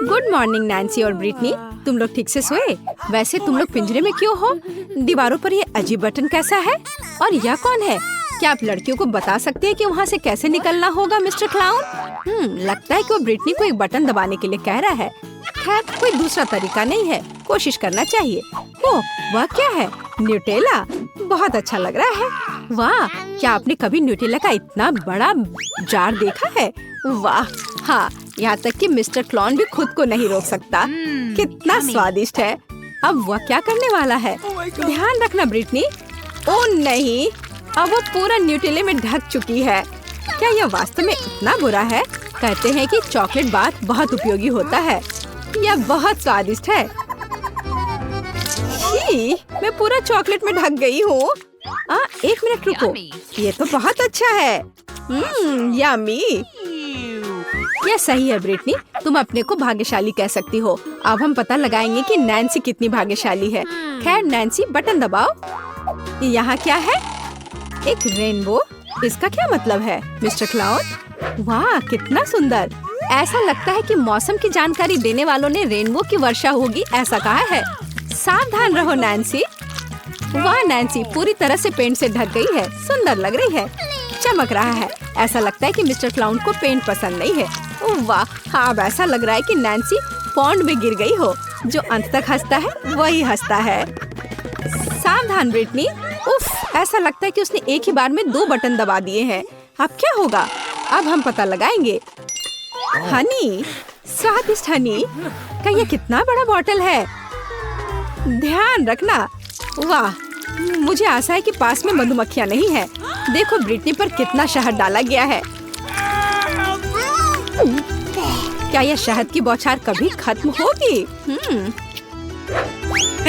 Good morning Nancy और Britney. तुम लोग ठीक से सोए? वैसे तुम लोग पिंजरे में क्यों हो? दीवारों पर ये अजीब बटन कैसा है? और यह कौन है? क्या आप लड़कियों को बता सकते हैं कि वहाँ से कैसे निकलना होगा मिस्टर क्लाउन? लगता है कि वो ब्रिटनी को एक बटन दबाने के लिए कह रहा है। खैर कोई दूसरा तरीका नहीं है, कोशिश करना चाहिए। ओह वह क्या है? न्यूटेला, बहुत अच्छा लग रहा है। वाह, क्या आपने कभी न्यूटेला का इतना बड़ा जार देखा है? वाह हाँ, यहाँ तक कि मिस्टर क्लाउन भी खुद को नहीं रोक सकता। कितना स्वादिष्ट है। अब वह क्या करने वाला है? ध्यान रखना ब्रिटनी। ओह नहीं, अब वो पूरा न्यूटेले में ढक चुकी है। क्या यह वास्तव में इतना बुरा है? कहते हैं कि चॉकलेट बाथ बहुत उपयोगी होता है। यह बहुत स्वादिष्ट है। छी, मैं पूरा चॉकलेट में ढक गई हूँ। एक मिनट रुको, ये तो बहुत अच्छा है। यम्मी। यह सही है ब्रिटनी, तुम अपने को भाग्यशाली कह सकती हो। अब हम पता लगाएंगे कि नैन्सी कितनी भाग्यशाली है। खैर नैन्सी, बटन दबाओ। यहाँ क्या है? एक रेनबो। इसका क्या मतलब है मिस्टर क्लाउन? वाह कितना सुंदर। ऐसा लगता है कि मौसम की जानकारी देने वालों ने रेनबो की वर्षा होगी ऐसा कहा है। सावधान रहो नैन्सी। वाह नैन्सी पूरी तरह से पेंट से ढक गई है। सुंदर लग रही है, चमक रहा है। ऐसा लगता है कि मिस्टर क्लाउन को पेंट पसंद नहीं है। ओह वाह हाँ, अब ऐसा लग रहा है कि नैन्सी पॉन्ड में गिर गई हो। जो अंत तक हंसता है वही हंसता है। सावधान ब्रिटनी। उफ, ऐसा लगता है कि उसने एक ही बार में 2 बटन दबा दिए हैं। अब क्या होगा? अब हम पता लगाएंगे। हनी, स्वादिष्ट हनी का ये कितना बड़ा बॉटल है। ध्यान रखना। वाह, मुझे आशा है कि पास में मधुमक्खियाँ नहीं है। देखो ब्रिटनी पर कितना शहद डाला गया है। क्या यह शहद की बौछार कभी खत्म होगी?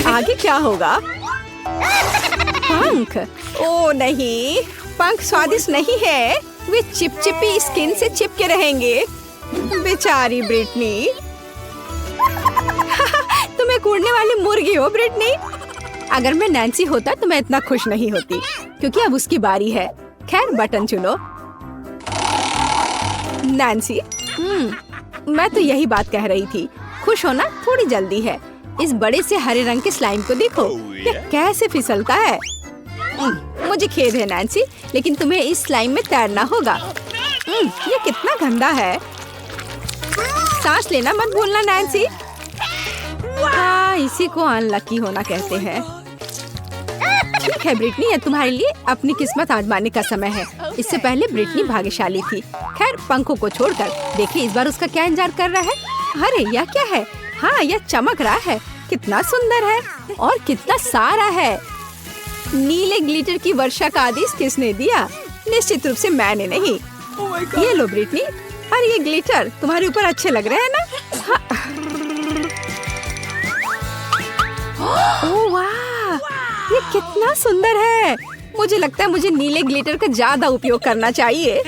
आगे क्या होगा? पंख। ओ नहीं, पंख स्वादिष्ट नहीं है। वे चिपचिपी स्किन से चिपके रहेंगे। बेचारी ब्रिटनी। तुम एक उड़ने वाली मुर्गी हो ब्रिटनी। अगर मैं नैन्सी होता तो मैं इतना खुश नहीं होती, क्योंकि अब उसकी बारी है। खैर बटन चुनो नैन्सी। मैं तो यही बात कह रही थी। खुश होना थोड़ी जल्दी है। इस बड़े से हरे रंग के स्लाइम को देखो, यह कैसे फिसलता है। मुझे खेद है नैन्सी, लेकिन तुम्हें इस स्लाइम में तैरना होगा। ये कितना गंदा है। सांस लेना मत भूलना नैन्सी। हाँ, इसी को अनलकी होना कहते हैं। ठीक है ब्रिटनी, ये तुम्हारे लिए अपनी किस्मत आजमाने का समय है। इससे पहले ब्रिटनी भाग्यशाली थी। खैर पंखों को छोड़कर देखिए इस बार उसका क्या इंतजार कर रहा है। अरे यह क्या है? हाँ, यह चमक रहा है। कितना सुंदर है और कितना सारा है। नीले ग्लिटर की वर्षा का आदेश किसने दिया? निश्चित रूप से मैंने नहीं। ये लो ब्रिटनी। अरे ये ग्लिटर तुम्हारे ऊपर अच्छे लग रहे हैं ना? हाँ। ओह वाह, ये कितना सुंदर है। मुझे लगता है मुझे नीले ग्लिटर का ज्यादा उपयोग करना चाहिए।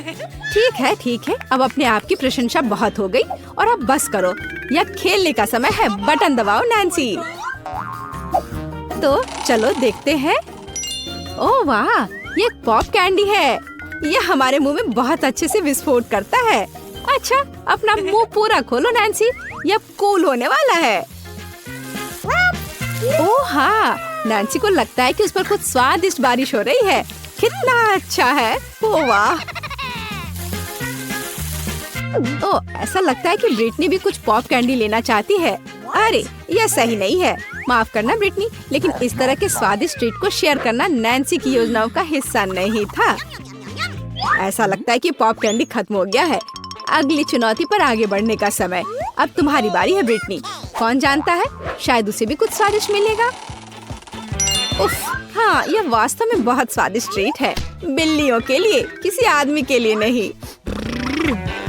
ठीक है, अब अपने आप की प्रशंसा बहुत हो गई और अब बस करो। यह खेलने का समय है। बटन दबाओ नैन्सी। तो चलो देखते हैं। ओह वाह, ये पॉप कैंडी है। यह हमारे मुंह में बहुत अच्छे से विस्फोट करता है। अच्छा, अपना मुंह पूरा खोलो नैन्सी, यह कूल होने वाला है। ओह हाँ, नैन्सी को लगता है कि उस पर कुछ स्वादिष्ट बारिश हो रही है। कितना अच्छा है। ओह वाह। ओह, ऐसा लगता है कि ब्रिटनी भी कुछ पॉप कैंडी लेना चाहती है। अरे यह सही नहीं है। माफ करना ब्रिटनी, लेकिन इस तरह के स्वादिष्ट ट्रीट को शेयर करना नैन्सी की योजनाओं का हिस्सा नहीं था। ऐसा लगता है कि पॉप कैंडी खत्म हो गया है। अगली चुनौती पर आगे बढ़ने का समय। अब तुम्हारी बारी है ब्रिटनी। कौन जानता है, शायद उसे भी कुछ स्वादिष्ट मिलेगा। उफ, हाँ, यह वास्तव में बहुत स्वादिष्ट ट्रीट है। बिल्लियों के लिए, किसी आदमी के लिए नहीं।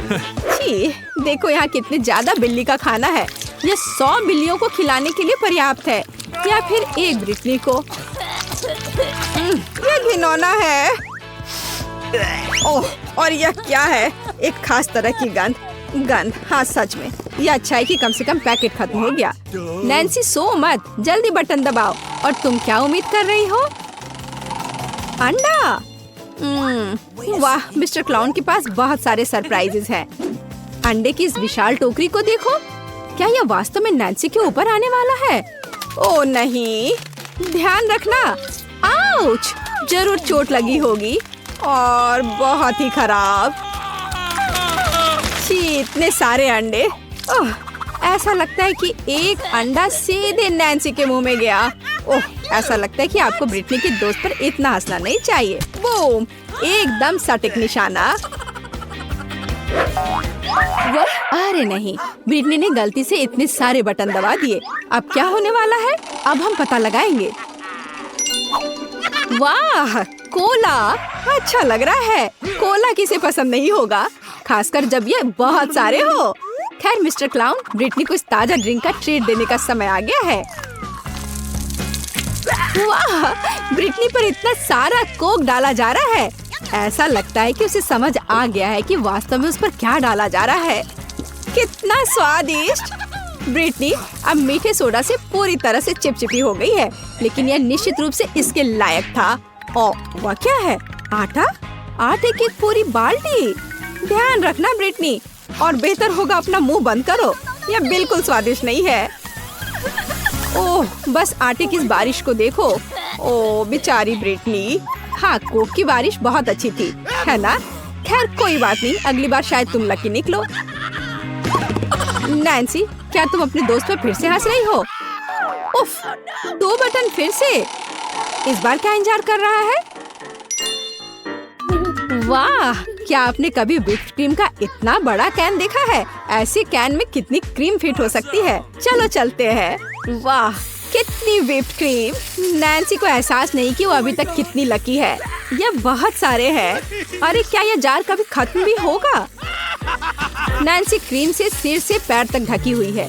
छी, देखो यहाँ कितने ज्यादा बिल्ली का खाना है। यह 100 बिल्लियों को खिलाने के लिए पर्याप्त है, या फिर एक ब्रिटनी को। यह घिनौना है। ओह, और यह क्या है? एक खास तरह की गंध। हाँ सच में, यह अच्छा है कि कम से कम पैकेट खत्म हो गया। नैन्सी सो मत, जल्दी बटन दबाओ। और तुम क्या उम्मीद कर रही हो? अंडा। वाह, मिस्टर क्लाउन के पास बहुत सारे सरप्राइजेस हैं। अंडे की इस विशाल टोकरी को देखो। क्या यह वास्तव में नैन्सी के ऊपर आने वाला है? ओ नहीं, ध्यान रखना। आउच! जरूर चोट लगी होगी और बहुत ही खराब। छी, इतने सारे अंडे। ओह, ऐसा लगता है कि एक अंडा सीधे नैन्सी के मुंह में गया। ओह, ऐसा लगता है कि आपको ब्रिटनी के दोस्त पर इतना हंसना नहीं चाहिए। बूम! एकदम सटीक निशाना। अरे नहीं, ब्रिटनी ने गलती से इतने सारे बटन दबा दिए। अब क्या होने वाला है? अब हम पता लगाएंगे। वाह, कोला अच्छा लग रहा है। कोला किसे पसंद नहीं होगा, खासकर जब ये बहुत सारे हो। खैर मिस्टर क्लाउन, ब्रिटनी को इस ताजा ड्रिंक का ट्रीट देने का समय आ गया है। वाह, ब्रिटनी पर इतना सारा कोक डाला जा रहा है। ऐसा लगता है कि उसे समझ आ गया है कि वास्तव में उस पर क्या डाला जा रहा है। कितना स्वादिष्ट! ब्रिटनी अब मीठे सोडा से पूरी तरह से चिपचिपी हो गई है, लेकिन यह निश्चित रूप से इसके लायक था। ओ, वह क्या है? आटा? आटे की पूरी बाल्टी। ध्यान रखना ब्रिटनी, और बेहतर होगा अपना मुंह बंद करो। यह बिल्कुल स्वादिष्ट नहीं है। ओह, बस आटे की इस बारिश को देखो। ओह बेचारी ब्रिटनी। हाँ, कोक की बारिश बहुत अच्छी थी, है ना? खैर कोई बात नहीं, अगली बार शायद तुम लकी निकलो। नैन्सी, क्या तुम अपने दोस्त पर फिर से हंस रही हो? उफ, 2 बटन फिर से। इस बार क्या इंतजार कर रहा है? वाह, क्या आपने कभी व्हिप्ड क्रीम का इतना बड़ा कैन देखा है? ऐसे कैन में कितनी क्रीम फिट हो सकती है। चलो चलते हैं। वाह, कितनी व्हिप्ड क्रीम। नैन्सी को एहसास नहीं कि वो अभी तक कितनी लकी है। यह बहुत सारे हैं। अरे क्या यह जार कभी खत्म भी होगा? नैन्सी क्रीम से सिर से पैर तक ढकी हुई है।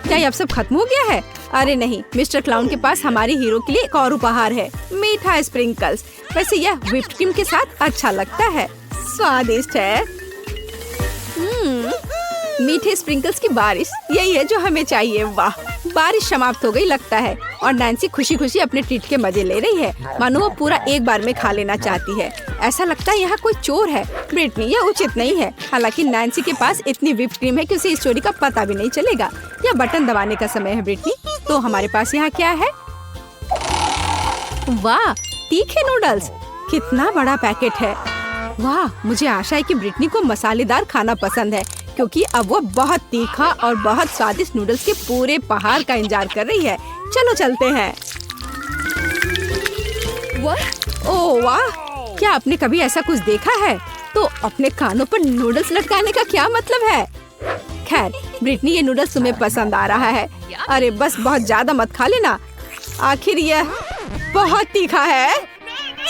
क्या ये अब सब खत्म हो गया है? अरे नहीं, मिस्टर क्लाउन के पास हमारे हीरो के लिए एक और उपहार है, मीठा स्प्रिंकल्स। वैसे यह व्हिप्ड क्रीम के साथ अच्छा लगता है, स्वादिष्ट है। मीठे स्प्रिंकल्स की बारिश, यही है जो हमें चाहिए। वाह, बारिश समाप्त हो गई लगता है, और नैन्सी खुशी खुशी अपने ट्रीट के मजे ले रही है, मानो वो पूरा एक बार में खा लेना चाहती है। ऐसा लगता है यहाँ कोई चोर है। ब्रिटनी, यह उचित नहीं है। हालांकि नैन्सी के पास इतनी व्हिप्ड क्रीम है कि उसे इस चोरी का पता भी नहीं चलेगा। यह बटन दबाने का समय है ब्रिटनी। तो हमारे पास यहाँ क्या है? वाह, तीखे नूडल्स। कितना बड़ा पैकेट है। वाह, मुझे आशा है कि ब्रिटनी को मसालेदार खाना पसंद है, क्योंकि अब वो बहुत तीखा और बहुत स्वादिष्ट नूडल्स के पूरे पहाड़ का इंतजार कर रही है। चलो चलते हैं। ओह वाह, क्या आपने कभी ऐसा कुछ देखा है? तो अपने कानों पर नूडल्स लटकाने का क्या मतलब है? खैर ब्रिटनी, ये नूडल्स तुम्हें पसंद आ रहा है। अरे बस बहुत ज्यादा मत खा लेना, आखिर यह बहुत तीखा है।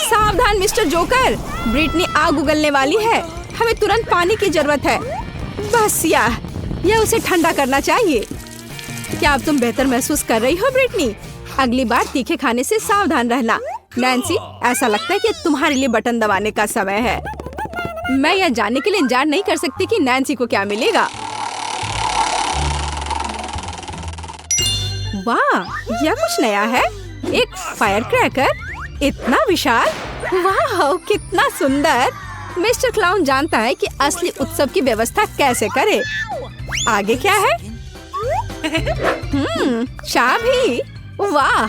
सावधान मिस्टर जोकर, ब्रिटनी आग उगलने वाली है। हमें तुरंत पानी की जरूरत है। बस यह उसे ठंडा करना चाहिए। क्या अब तुम बेहतर महसूस कर रही हो ब्रिटनी? अगली बार तीखे खाने से सावधान रहना। नैन्सी, ऐसा लगता है कि तुम्हारे लिए बटन दबाने का समय है। मैं यह जानने के लिए इंतजार नहीं कर सकती कि नैन्सी को क्या मिलेगा। वाह, यह कुछ नया है। एक फायर क्रैकर, इतना विशाल। वाह, कितना सुंदर। मिस्टर क्लाउन जानता है कि असली उत्सव की व्यवस्था कैसे करे। आगे क्या है? चाबी। वाह,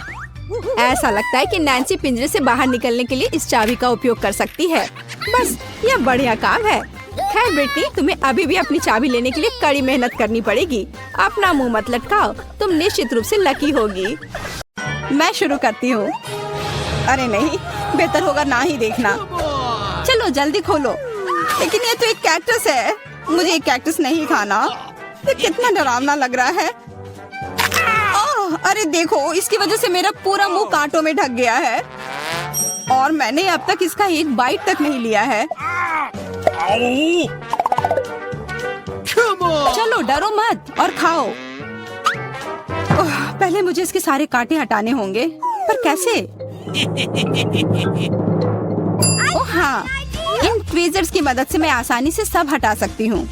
ऐसा लगता है कि नैन्सी पिंजरे से बाहर निकलने के लिए इस चाबी का उपयोग कर सकती है। बस, यह बढ़िया काम है। खैर ब्रिटनी, तुम्हें अभी भी अपनी चाबी लेने के लिए कड़ी मेहनत करनी पड़ेगी। अपना मुंह मत लटकाओ, तुम निश्चित रूप से लकी होगी। मैं शुरू करती हूँ। अरे नहीं, बेहतर होगा ना ही देखना। चलो जल्दी खोलो। लेकिन ये तो एक कैक्टस है, मुझे एक कैक्टस नहीं खाना। ये कितना डरावना लग रहा है। ओह, अरे देखो, इसकी वजह से मेरा पूरा मुंह कांटों में ढक गया है, और मैंने अब तक इसका एक बाइट तक नहीं लिया है। चलो डरो मत और खाओ। ओह, पहले मुझे इसके सारे कांटे हटाने होंगे, पर कैसे? ओह हाँ, इन ट्वीजर्स की मदद से मैं आसानी से सब हटा सकती हूँ।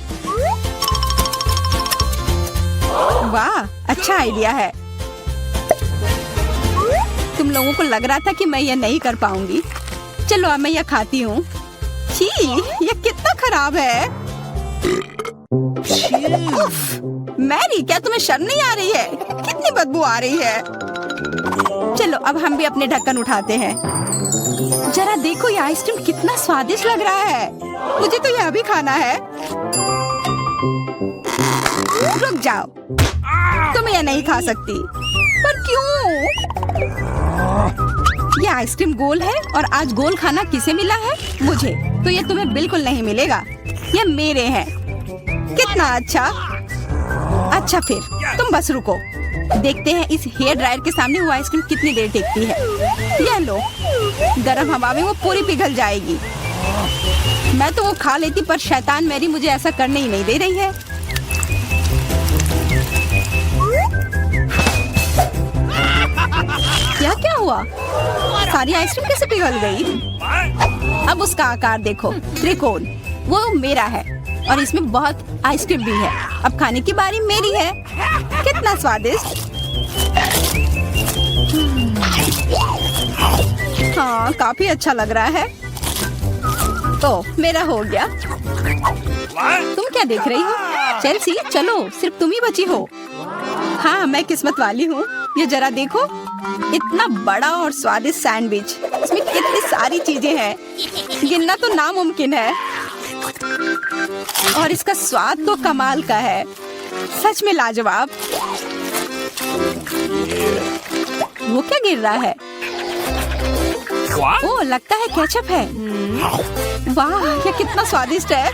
वाह, अच्छा आइडिया है। तुम लोगों को लग रहा था कि मैं यह नहीं कर पाऊंगी। चलो अब मैं यह खाती हूँ। छी, ये कितना खराब है। उफ, मैरी, क्या तुम्हें शर्म नहीं आ रही है? कितनी बदबू आ रही है। चलो अब हम भी अपने ढक्कन उठाते हैं। जरा देखो ये आइसक्रीम कितना स्वादिष्ट लग रहा है। मुझे तो यह भी खाना है। रुक जाओ, तुम यह नहीं खा सकती। पर क्यों? ये आइसक्रीम गोल है और आज गोल खाना किसे मिला है? मुझे। तो ये तुम्हें बिल्कुल नहीं मिलेगा। ये मेरे हैं। कितना अच्छा। अच्छा फिर तुम बस रुको, देखते हैं इस हेयर ड्रायर के सामने वो आइसक्रीम कितनी देर टिकती है। यह लो, गर्म हवा में वो पूरी पिघल जाएगी। मैं तो वो खा लेती, पर शैतान मैरी मुझे ऐसा करने ही नहीं दे रही है। क्या हुआ? सारी आइसक्रीम कैसे पिघल गई? अब उसका आकार देखो, त्रिकोण। वो मेरा है और इसमें बहुत आइसक्रीम भी है। अब खाने की बारी मेरी है। कितना स्वादिष्ट। हाँ, काफी अच्छा लग रहा है। तो मेरा हो गया। तुम क्या देख रही हो? चेल्सी, चलो, सिर्फ तुम ही बची हो। हाँ, मैं किस्मत वाली हूँ। ये जरा देखो, इतना बड़ा और स्वादिष्ट सैंडविच। इसमें कितनी सारी चीजें हैं, गिनना तो नामुमकिन है। और इसका स्वाद तो कमाल का है, सच में लाजवाब। वो क्या गिर रहा है? ओह, लगता है केचप है। वाह, ये कितना स्वादिष्ट है।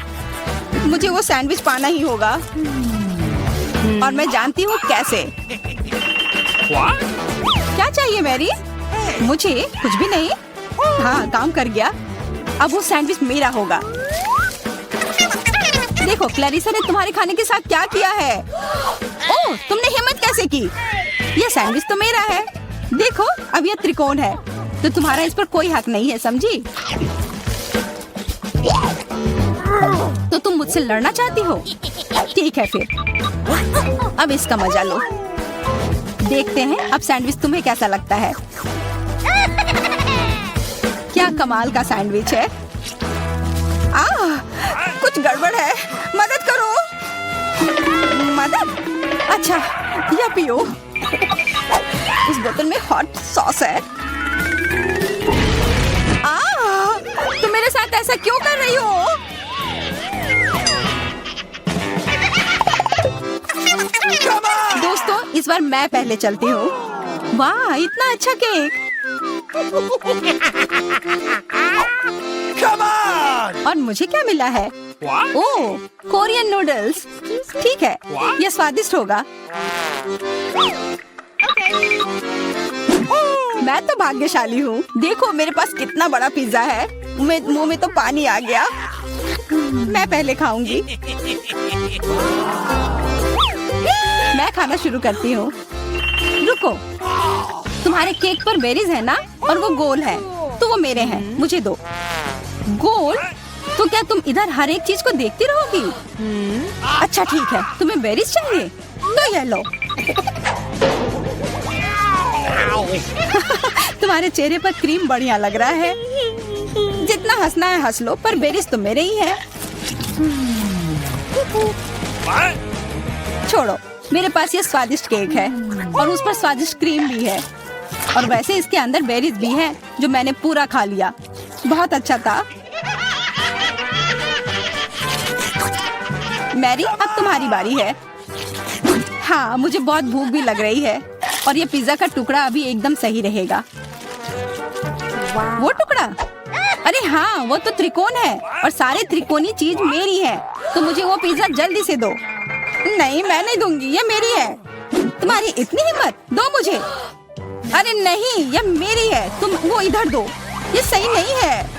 मुझे वो सैंडविच पाना ही होगा और मैं जानती हूँ कैसे। क्या चाहिए मैरी? मुझे कुछ भी नहीं। हाँ, काम कर गया। अब वो सैंडविच मेरा होगा। देखो, क्लैरिसा ने तुम्हारे खाने के साथ क्या किया है। ओह, तुमने हिम्मत कैसे की? ये सैंडविच तो मेरा है। देखो, अब ये त्रिकोण है, तो तुम्हारा इस पर कोई हक नहीं है, समझी? तो तुम मुझसे लड़ना चाहती हो? ठीक है फिर, अब इसका मजा लो। देखते हैं अब सैंडविच तुम्हें कैसा लगता है। क्या कमाल का सैंडविच है। कुछ गड़बड़ है, मदद करो। मदद? अच्छा, या पियो। उस बोतल में हॉट सॉस है। तुम मेरे साथ ऐसा क्यों कर रही हो? दोस्तों, इस बार मैं पहले चलती हूँ। वाह, इतना अच्छा केक। और मुझे क्या मिला है? ओह, कोरियन नूडल्स। ठीक है, यह स्वादिष्ट होगा। मैं तो भाग्यशाली हूँ। देखो, मेरे पास कितना बड़ा पिज्जा है। मुंह में तो पानी आ गया। मैं पहले खाऊंगी। मैं खाना शुरू करती हूँ। रुको, तुम्हारे केक पर बेरीज है ना, और वो गोल है, तो वो मेरे हैं। मुझे दो। गोल? तो क्या तुम इधर हर एक चीज को देखती रहोगी? अच्छा ठीक है, तुम्हें बेरीज चाहिए तो ये लो। तुम्हारे चेहरे पर क्रीम बढ़िया लग रहा है। जितना हंसना है हंस लो, पर बेरीज तो मेरे ही है। छोड़ो, मेरे पास ये स्वादिष्ट केक है और उस पर स्वादिष्ट क्रीम भी है, और वैसे इसके अंदर बेरीज भी है जो मैंने पूरा खा लिया। बहुत अच्छा था। मैरी, अब तुम्हारी बारी है। हाँ, मुझे बहुत भूख भी लग रही है और ये पिज्जा का टुकड़ा अभी एकदम सही रहेगा। वो टुकड़ा? अरे हाँ, वो तो त्रिकोण है और सारे त्रिकोणी चीज मेरी है, तो मुझे वो पिज्जा जल्दी से दो। नहीं, मैं नहीं दूंगी, ये मेरी है। तुम्हारी इतनी हिम्मत, दो मुझे। अरे नहीं, ये मेरी है, तुम वो इधर दो। ये सही नहीं है।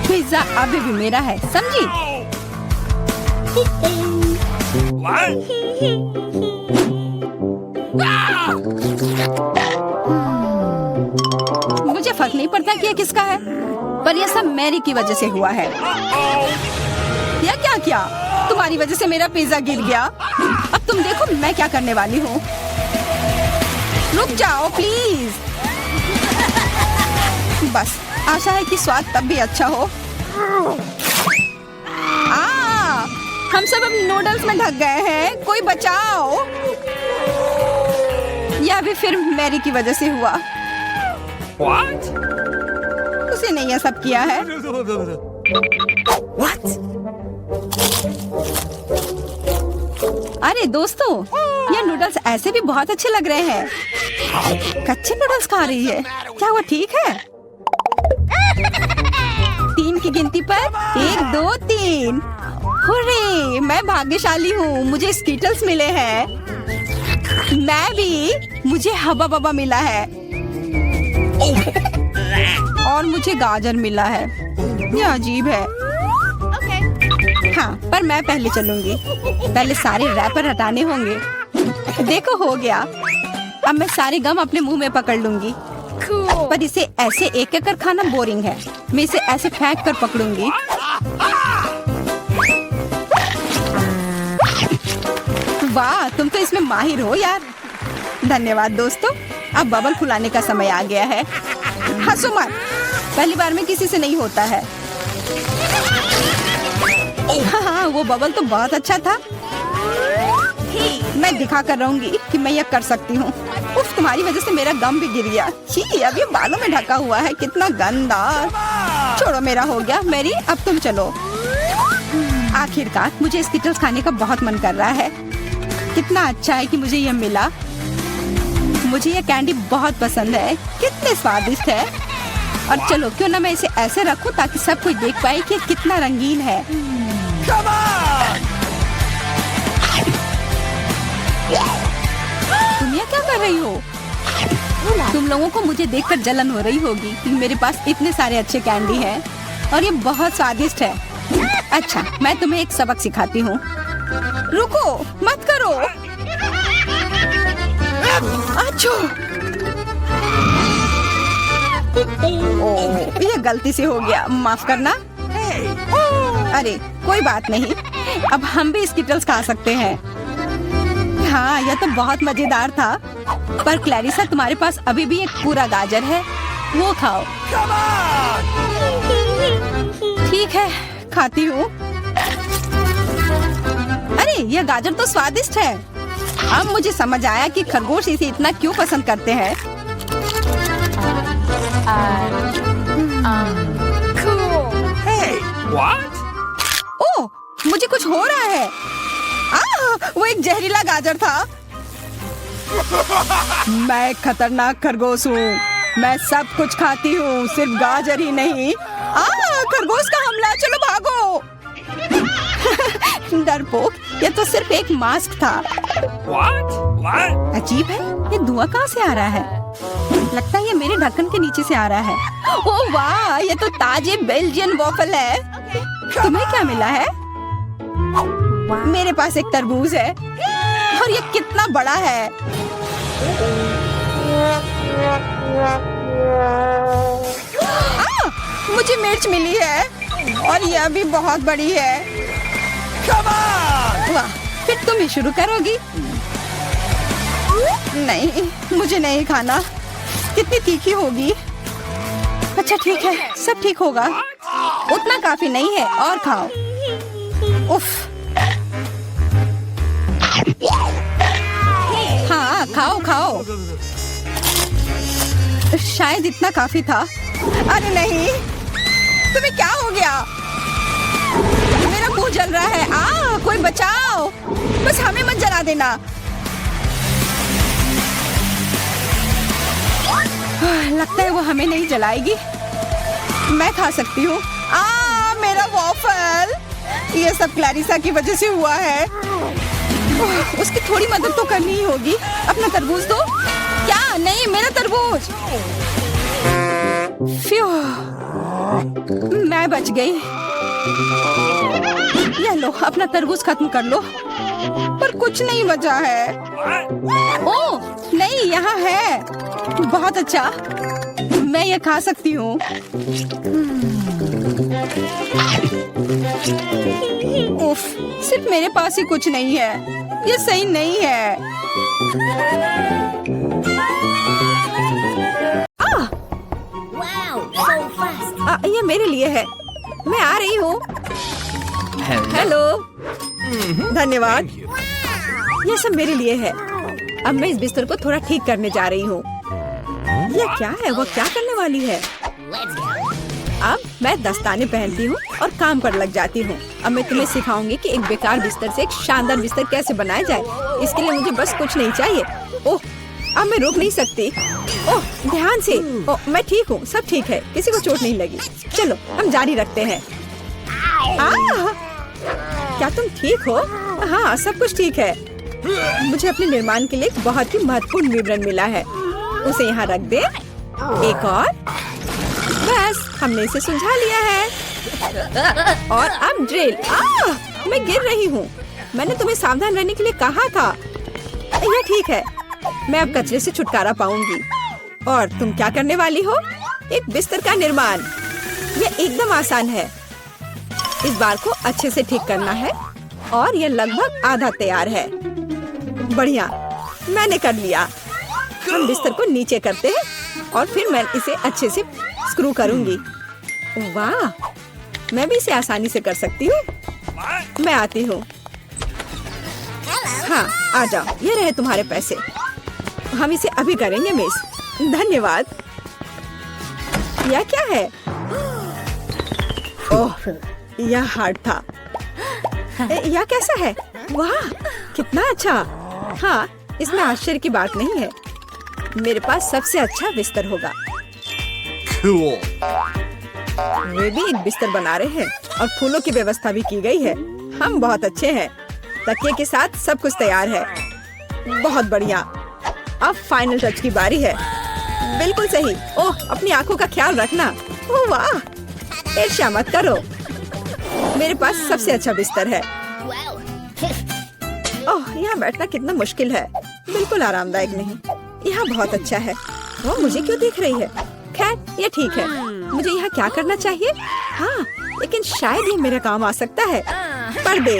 पिज्जा अभी भी मेरा है, समझी? मुझे फर्क नहीं पड़ता कि ये किसका है, पर यह सब मैरी की वजह से हुआ है। यह क्या किया? तुम्हारी वजह से मेरा पिज्जा गिर गया। अब तुम देखो मैं क्या करने वाली हूँ। रुक जाओ प्लीज। बस आशा है कि स्वाद तब भी अच्छा हो। हम सब अब नूडल्स में ढक गए हैं, कोई बचाओ। या भी फिर मैरी की वजह से हुआ। What? उसी ने यह सब किया है। What? अरे दोस्तों, ये नूडल्स ऐसे भी बहुत अच्छे लग रहे हैं। कच्चे नूडल्स खा रही है, क्या वो ठीक है? 3 की गिनती पर 1 2 3। हुर्रे, मैं भाग्यशाली हूँ, मुझे स्कीटल्स मिले हैं। मैं भी, मुझे हबा बबा मिला है। और मुझे गाजर मिला है। यह अजीब है। हाँ, पर मैं पहले चलूंगी। पहले सारे रैपर हटाने होंगे। देखो हो गया। अब मैं सारे गम अपने मुंह में पकड़ लूंगी। पर इसे ऐसे एक एक कर खाना बोरिंग है। मैं इसे ऐसे फेंक कर पकड़ूंगी। वाह, तुम तो इसमें माहिर हो यार। धन्यवाद दोस्तों। अब बबल फुलाने का समय आ गया है। हंसो मत, पहली बार में किसी से नहीं होता है। हाँ, वो बबल तो बहुत अच्छा था। मैं दिखा कर रहूंगी कि मैं यह कर सकती हूँ। उफ, तुम्हारी वजह से मेरा गम भी गिर गया। छी, अब ये बालों में ढका हुआ है, कितना गंदा। छोड़ो, मेरा हो गया। मैरी, अब तुम चलो। आखिरकार मुझे स्किटल्स खाने का बहुत मन कर रहा है। कितना अच्छा है कि मुझे यह मिला। मुझे यह कैंडी बहुत पसंद है। कितने स्वादिष्ट है। और चलो, क्यों ना मैं इसे ऐसे रखूं ताकि सब कोई देख पाए कि कितना रंगीन है। तुम ये क्या कर रही हो? तुम लोगों को मुझे देखकर जलन हो रही होगी कि मेरे पास इतने सारे अच्छे कैंडी हैं और ये बहुत स्वादिष्ट है। अच्छा, मैं तुम्हें एक सबक सिखाती हूँ। रुको, मत करो। अच्छा, ओह, ये गलती से हो गया, माफ करना। अरे कोई बात नहीं, अब हम भी स्किटल्स खा सकते हैं। हाँ, यह तो बहुत मजेदार था। पर क्लैरिसा, तुम्हारे पास अभी भी एक पूरा गाजर है, वो खाओ। ठीक है, खाती हूँ। अरे यह गाजर तो स्वादिष्ट है। अब मुझे समझ आया कि खरगोश इसे इतना क्यों पसंद करते हैं। Hey, what? ओह, मुझे कुछ हो रहा है। वो एक जहरीला गाजर था। मैं एक खतरनाक खरगोश हूँ। मैं सब कुछ खाती हूँ, सिर्फ गाजर ही नहीं। खरगोश का हमला, चलो भागो। डरपोक, ये तो सिर्फ एक मास्क था। What? What? अजीब है, ये धुआं कहाँ से आ रहा है? लगता है ये मेरे ढक्कन के नीचे से आ रहा है। ओह वाह, ये तो ताजे बेल्जियन वॉफल है। तुम्हें क्या मिला है? मेरे पास एक तरबूज है और ये कितना बड़ा है। मुझे मिर्च मिली है और यह भी बहुत बड़ी है। वाह, फिर तुम ही शुरू करोगी? नहीं, मुझे नहीं खाना। कितनी तीखी होगी। अच्छा ठीक है, सब ठीक होगा। उतना काफी नहीं है, और खाओ। उफ। हाँ, खाओ खाओ। शायद इतना काफी था। अरे नहीं, तुम्हें क्या हो गया? मेरा मुंह जल रहा है। कोई बचाओ, बस हमें मत जला देना। लगता है वो हमें नहीं जलाएगी। मैं खा सकती हूँ। मेरा वॉफल। ये सब क्लैरिसा की वजह से हुआ है। उसकी थोड़ी मदद तो करनी ही होगी। अपना तरबूज दो। क्या? नहीं, मेरा तरबूज। फ्यू, मैं बच गई। ये लो, अपना तरबूज खत्म कर लो। पर कुछ नहीं बचा है। ओह नहीं, यहाँ है। बहुत अच्छा, मैं ये खा सकती हूँ। उफ, सिर्फ मेरे पास ही कुछ नहीं है। ये सही नहीं है। ये मेरे लिए है। मैं आ रही हूँ। हेलो, धन्यवाद। ये सब मेरे लिए है। अब मैं इस बिस्तर को थोड़ा ठीक करने जा रही हूँ। ये क्या है? वो क्या करने वाली है? अब मैं दस्ताने पहनती हूँ और काम पर लग जाती हूँ। अब मैं तुम्हें सिखाऊंगी कि एक बेकार बिस्तर से एक शानदार बिस्तर कैसे बनाया जाए। इसके लिए मुझे बस कुछ नहीं चाहिए। ओह, अब मैं रुक नहीं सकती। ओह, ध्यान से। ओह, मैं ठीक हूँ, सब ठीक है, किसी को चोट नहीं लगी। चलो हम जारी रखते हैं। क्या तुम ठीक हो? हाँ, सब कुछ ठीक है। मुझे अपने निर्माण के लिए एक बहुत ही महत्वपूर्ण विवरण मिला है। उसे यहाँ रख दे। एक और। बस, हमने इसे सुलझा लिया है। और अब ड्रिल। मैं गिर रही हूँ। मैंने तुम्हें सावधान रहने के लिए कहा था। यह ठीक है। मैं अब कचरे से छुटकारा पाऊंगी। और तुम क्या करने वाली हो? एक बिस्तर का निर्माण। यह एकदम आसान है। इस बार को अच्छे से ठीक करना है और यह लगभग आधा तैयार है। बढ़िया, मैंने कर लिया। हम बिस्तर को नीचे करते हैं और फिर मैं इसे अच्छे से स्क्रू करूंगी। वाह, मैं भी इसे आसानी से कर सकती हूँ। मैं आती हूँ। हाँ, आ जाओ। ये रहे तुम्हारे पैसे। हम इसे अभी करेंगे मिस। धन्यवाद। यह क्या है? ओह, यह हार्ड था। यह कैसा है? वाह, कितना अच्छा। हाँ, इसमें आश्चर्य की बात नहीं है। मेरे पास सबसे अच्छा बिस्तर होगा। Cool. वे भी एक बिस्तर बना रहे हैं और फूलों की व्यवस्था भी की गई है। हम बहुत अच्छे हैं। तकिए के साथ सब कुछ तैयार है। बहुत बढ़िया। अब फाइनल टच की बारी है। बिल्कुल सही। ओह, अपनी आंखों का ख्याल रखना। ओह वाह, ईर्ष्या मत करो। मेरे पास सबसे अच्छा बिस्तर है। ओह, यहाँ बैठना कितना मुश्किल है। बिल्कुल आरामदायक नहीं। यहाँ बहुत अच्छा है। वो मुझे क्यों देख रही है? खैर, ये ठीक है। मुझे यहाँ क्या करना चाहिए? हाँ, लेकिन शायद ये मेरे काम आ सकता है। पर्दे।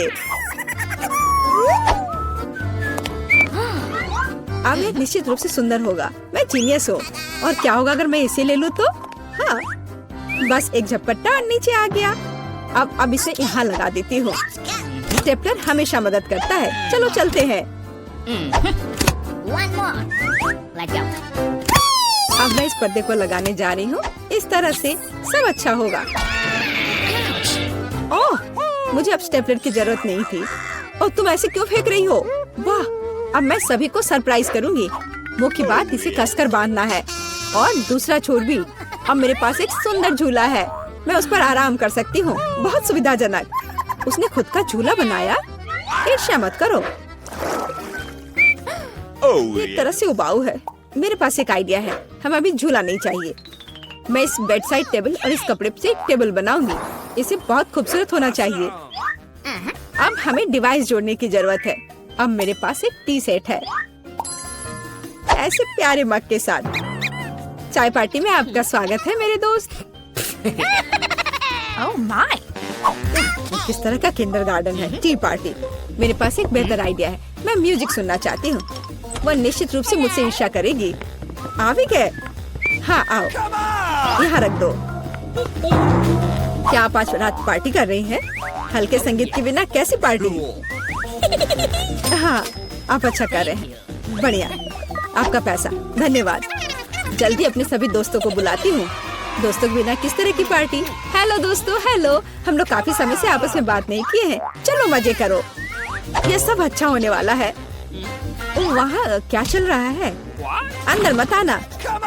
अब ये निश्चित रूप से सुंदर होगा। मैं जीनियस हूँ। और क्या होगा अगर मैं इसे ले लूँ तो? हाँ, बस एक झपट्टा और नीचे आ गया। अब इसे यहाँ लगा देती हूँ। स्टेपलर हमेशा मदद करता है। चलो चलते हैं। अब मैं इस पर्दे को लगाने जा रही हूँ। इस तरह से सब अच्छा होगा। ओह, मुझे अब स्टेपलर की जरूरत नहीं थी। और तुम ऐसे क्यों फेंक रही हो? वाह, अब मैं सभी को सरप्राइज करूँगी। मुख्य बात इसे कसकर बांधना है और दूसरा छोर भी। अब मेरे पास एक सुंदर झूला है। मैं उस पर आराम कर सकती हूँ। बहुत सुविधाजनक। उसने खुद का झूला बनाया। ईर्ष्या मत करो। एक तरह से उबाऊ है। मेरे पास एक आइडिया है। हमें अभी झूला नहीं चाहिए। मैं इस बेड साइड टेबल और इस कपड़े से एक टेबल बनाऊंगी। इसे बहुत खूबसूरत होना चाहिए। अब हमें डिवाइस जोड़ने की जरूरत है। अब मेरे पास एक टी सेट है, ऐसे प्यारे मग के साथ। चाय पार्टी में आपका स्वागत है मेरे दोस्त। Oh my! किस तरह का किंडरगार्टन है टी पार्टी। मेरे पास एक बेहतर आइडिया है। मैं म्यूजिक सुनना चाहती हूँ। वह निश्चित रूप से मुझसे ईर्ष्या करेगी। आ भी गए? हाँ, आओ, यहाँ रख दो। क्या आप आज रात पार्टी कर रही हैं? हल्के संगीत के बिना कैसी पार्टी? हाँ, आप अच्छा कर रहे हैं। बढ़िया, आपका पैसा। धन्यवाद। जल्दी अपने सभी दोस्तों को बुलाती हूँ। दोस्तों के बिना किस तरह की पार्टी? हेलो दोस्तों, हेलो। हम लोग काफी समय से आपस में बात नहीं किए हैं। चलो मजे करो। ये सब अच्छा होने वाला है। ओह, वहाँ क्या चल रहा है? अंदर मत आना।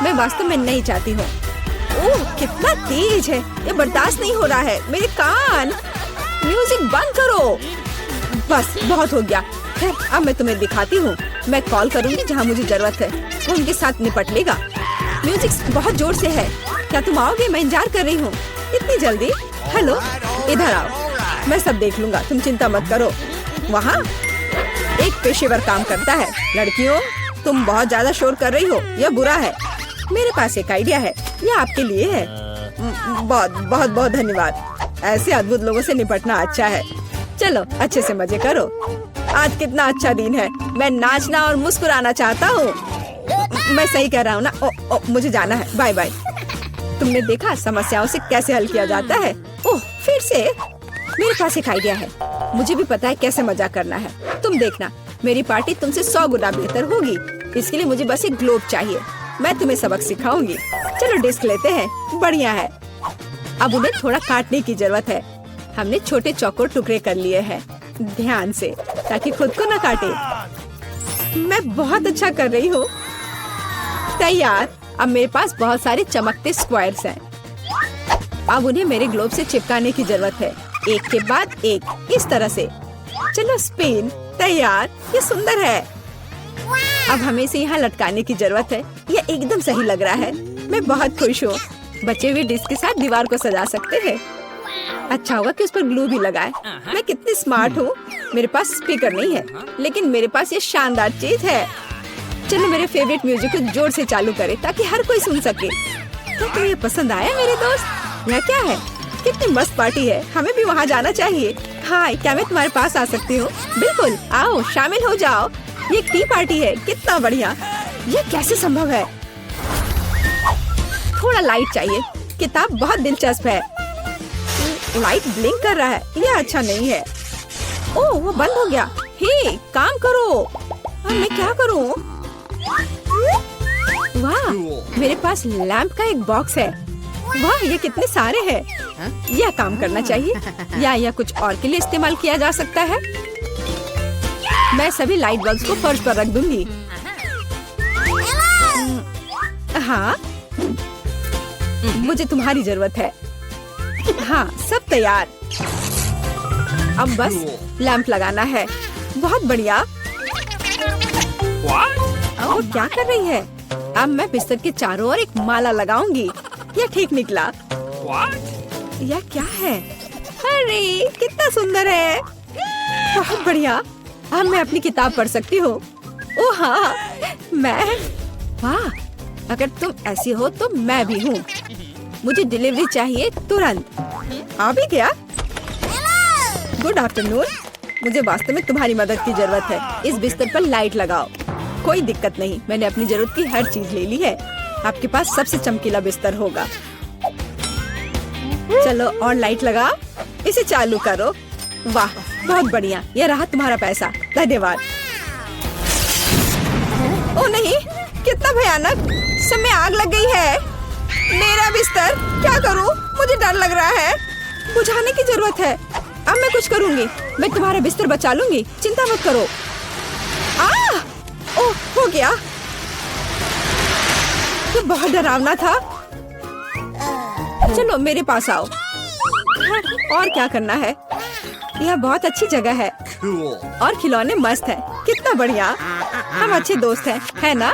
मैं वास्तव में नहीं चाहती हूँ। ओह, कितना तेज है। ये बर्दाश्त नहीं हो रहा है। मेरे कान। म्यूजिक बंद करो। बस, बहुत हो गया। खैर, अब मैं तुम्हें दिखाती हूँ। मैं कॉल करूँगी जहाँ मुझे जरूरत है। वो उनके साथ निपट लेगा। म्यूजिक बहुत जोर से है। क्या तुम आओगे? मैं इंतजार कर रही हूँ। इतनी जल्दी? हेलो, इधर आओ। मैं सब देख लूंगा, तुम चिंता मत करो। वहाँ एक पेशेवर काम करता है। लड़कियों, तुम बहुत ज्यादा शोर कर रही हो। यह बुरा है। मेरे पास एक आइडिया है। यह आपके लिए है। बहुत बहुत बहुत धन्यवाद। ऐसे अद्भुत लोगों से निपटना अच्छा है। चलो अच्छे से मजे करो। आज कितना अच्छा दिन है। मैं नाचना और मुस्कुराना चाहता हूँ। मैं सही कह रहा हूँ ना? मुझे जाना है। Bye bye. तुमने देखा समस्याओं से कैसे हल किया जाता है? ओह फिर से? मेरे पास एक आइडिया है। मुझे भी पता है कैसे मजाक करना है। तुम देखना, मेरी पार्टी तुमसे 100 गुना बेहतर होगी। इसके लिए मुझे बस एक ग्लोब चाहिए। मैं तुम्हें सबक सिखाऊंगी। चलो डिस्क लेते हैं। बढ़िया है। अब उन्हें थोड़ा काटने की जरूरत है। हमने छोटे चौकोर टुकड़े कर लिए हैं, ध्यान से, ताकि खुद को न काटे। मैं बहुत अच्छा कर रही हूँ। तैयार। अब मेरे पास बहुत सारे चमकते स्क्वायर्स हैं। अब उन्हें मेरे ग्लोब से चिपकाने की जरूरत है, एक के बाद एक, इस तरह से। चलो स्पिन। तैयार। ये सुंदर है। अब हमें इसे यहाँ लटकाने की जरूरत है। यह एकदम सही लग रहा है। मैं बहुत खुश हूँ। बचे हुए डिस्क के साथ दीवार को सजा सकते हैं। अच्छा होगा कि उस पर ग्लू भी लगाए। मैं कितनी स्मार्ट हूँ। मेरे पास स्पीकर नहीं है, लेकिन मेरे पास ये शानदार चीज है। चलो मेरे फेवरेट म्यूजिक को जोर से चालू करें ताकि हर कोई सुन सके। क्या तुम्हें ये पसंद आया मेरे दोस्त? यह क्या है? कितनी मस्त पार्टी है। हमें भी वहाँ जाना चाहिए। हाय, क्या मैं तुम्हारे पास आ सकती हूँ? बिल्कुल, आओ शामिल हो जाओ। ये एक टी पार्टी है। कितना बढ़िया। ये कैसे संभव है? थोड़ा लाइट चाहिए। किताब बहुत दिलचस्प है। लाइट ब्लिंक कर रहा है। यह अच्छा नहीं है। ओह, वो बंद हो गया। हे, काम करो। अब मैं क्या करूं? वाह, मेरे पास लैंप का एक बॉक्स है। वाह, ये कितने सारे हैं। यह काम करना चाहिए या कुछ और के लिए इस्तेमाल किया जा सकता है। मैं सभी लाइट बल्ब्स को फर्श पर रख दूंगी। हाँ, मुझे तुम्हारी जरूरत है। हाँ, सब तैयार। अब बस लैंप लगाना है। बहुत बढ़िया। वो क्या कर रही है? अब मैं बिस्तर के चारों ओर एक माला लगाऊंगी। यह ठीक निकला। यह क्या है? अरे कितना सुंदर है। बहुत बढ़िया। अब मैं अपनी किताब पढ़ सकती हूँ। ओह हाँ, मैं। वाह, अगर तुम ऐसी हो तो मैं भी हूँ। मुझे डिलीवरी चाहिए तुरंत। आ भी गया। Good afternoon. मुझे वास्तव में तुम्हारी मदद की जरूरत है। इस बिस्तर पर लाइट लगाओ। कोई दिक्कत नहीं, मैंने अपनी जरूरत की हर चीज ले ली है। आपके पास सबसे चमकीला बिस्तर होगा। चलो और लाइट लगाओ। इसे चालू करो। वाह, बहुत बढ़िया। यह रहा तुम्हारा पैसा। धन्यवाद। ओ नहीं, कितना भयानक। सब में आग लग गई है। मेरा बिस्तर, क्या करूं? मुझे डर लग रहा है। बुझाने की जरूरत है। अब मैं कुछ करूंगी। मैं तुम्हारा बिस्तर बचा लूंगी। चिंता मत करो। ओह, हो गया। ये बहुत डरावना था। चलो मेरे पास आओ। और क्या करना है? यह बहुत अच्छी जगह है। और खिलौने मस्त हैं। कितना बढ़िया। हम अच्छे दोस्त हैं, है ना?